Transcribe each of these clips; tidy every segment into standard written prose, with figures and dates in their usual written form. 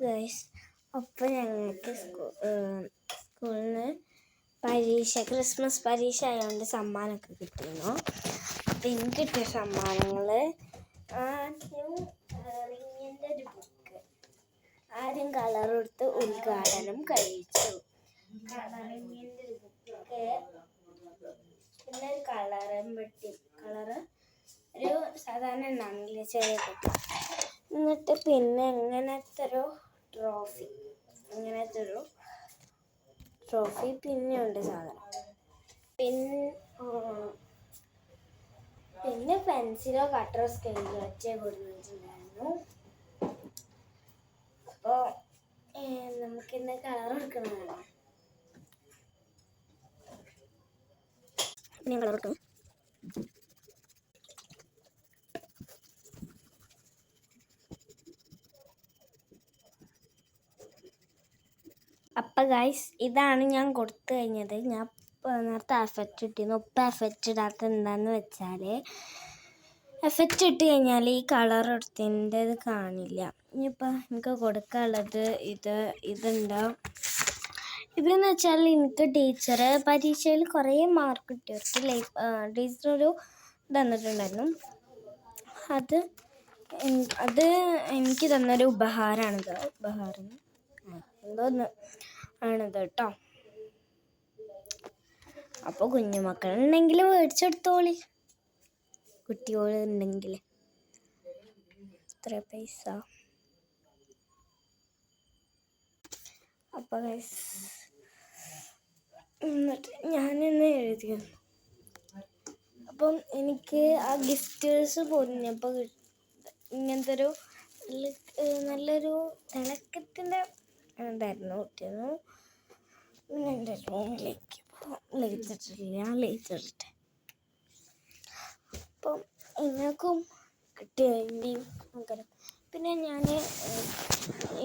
Guys, അപ്പോൾ ഞങ്ങൾക്ക് സ്കൂളിൽ നിന്ന് ക്രിസ്മസ് പരീക്ഷ ആയതുകൊണ്ട് സമ്മാനമൊക്കെ കിട്ടിയിരുന്നു. അപ്പം എനിക്ക് കിട്ടിയ സമ്മാനങ്ങൾ ആദ്യം റിങ്ങിൻ്റെ ഒരു ബുക്ക്, ആദ്യം കളർ കൊടുത്ത് ഉദ്ഘാടനം കഴിച്ചു. കളറിങ്ങിൻ്റെ ഒരു ബുക്ക്, പിന്നെ ഒരു കളറും പെട്ടി, ഒരു സാധാരണ ഉണ്ടാകുന്നില്ല ചെറിയ പെട്ടി, എന്നിട്ട് പിന്നെ ഇങ്ങനത്തെ ഒരു ട്രോഫി പിന്നെയുണ്ട് സാധനം, പിന്നെ പെൻസിലോ കട്ടറോ സ്കെയിലോ വെച്ചേ കൊടുത്തിട്ടുണ്ടായിരുന്നു. അപ്പോൾ നമുക്കിന്ന് കളർ കൊടുക്കുന്നതാണ്. ഞാൻ കളർ കൊടുക്കും. അപ്പം ഗൈസ്, ഇതാണ് ഞാൻ കൊടുത്തു കഴിഞ്ഞത്. ഞാൻ നേരത്തെ എഫക്റ്റ് ഇട്ടിരുന്നു. ഇപ്പം എഫക്റ്റ് ഇടാത്ത എന്താണെന്ന് വെച്ചാൽ, എഫക്റ്റ് ഇട്ട് കഴിഞ്ഞാൽ ഈ കളർ എടുത്തതിൻ്റെ ഇത് കാണില്ല. ഇനിയിപ്പോൾ എനിക്ക് കൊടുക്കാനുള്ളത് ഇതുണ്ടാവും. ഇതെന്ന് വെച്ചാൽ എനിക്ക് ടീച്ചർ പരീക്ഷയിൽ കുറേ മാർക്ക് കിട്ടിയവർക്ക് ടീച്ചറൊരു തന്നിട്ടുണ്ടായിരുന്നു. അത് എനിക്ക് തന്നൊരു ഉപഹാരമാണിത്. എന്തോന്ന് ആണിത് കേട്ടോ. അപ്പോൾ കുഞ്ഞുമക്കളുണ്ടെങ്കിൽ മേടിച്ചെടുത്തോളി, കുട്ടികളുണ്ടെങ്കിൽ. എത്ര പൈസ? അപ്പോൾ എന്നിട്ട് ഞാനിന്ന് എഴുതിയിരുന്നു. അപ്പം എനിക്ക് ആ ഗിഫ്റ്റേഴ്സ് പൊതിഞ്ഞപ്പോൾ ഇങ്ങനത്തെ ഒരു നല്ലൊരു തിളക്കത്തിൻ്റെ എന്തായിരുന്നു കിട്ടിയത്. പിന്നെ എൻ്റെ റൂമിലേക്ക് ലൈറ്റ് ഇട്ടിട്ട് അപ്പം എനിക്കും കിട്ടിയതിൻ്റെയും അങ്ങനെ. പിന്നെ ഞാൻ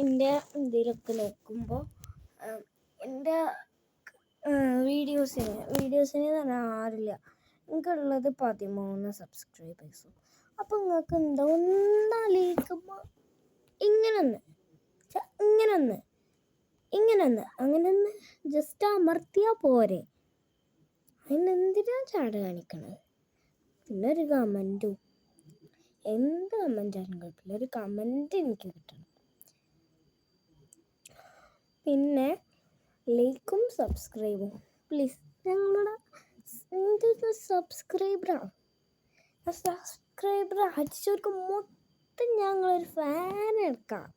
എൻ്റെ ഇതിലൊക്കെ നോക്കുമ്പോൾ എൻ്റെ വീഡിയോസിന് തന്നെ ആരില്ല. എനിക്കുള്ളത് 13 സബ്സ്ക്രൈബേഴ്സും. അപ്പം നിങ്ങൾക്ക് എന്താ ഒന്നാലോചിക്കുമ്പോൾ അങ്ങനൊന്ന് ജസ്റ്റ് അമർത്തിയാൽ പോരെ. അതിനെന്തിനാ ചാട് കാണിക്കണത്? പിന്നെ ഒരു കമൻറ്റും, എന്ത് കമൻറ്റാണ് കുഴപ്പമില്ല, ഒരു കമൻറ്റ് എനിക്ക് കിട്ടണം. പിന്നെ ലൈക്കും സബ്സ്ക്രൈബും പ്ലീസ്. ഞങ്ങളുടെ സബ്സ്ക്രൈബർ അടിച്ചവർക്ക് മൊത്തം ഞങ്ങളൊരു ഫാൻ എടുക്കാം.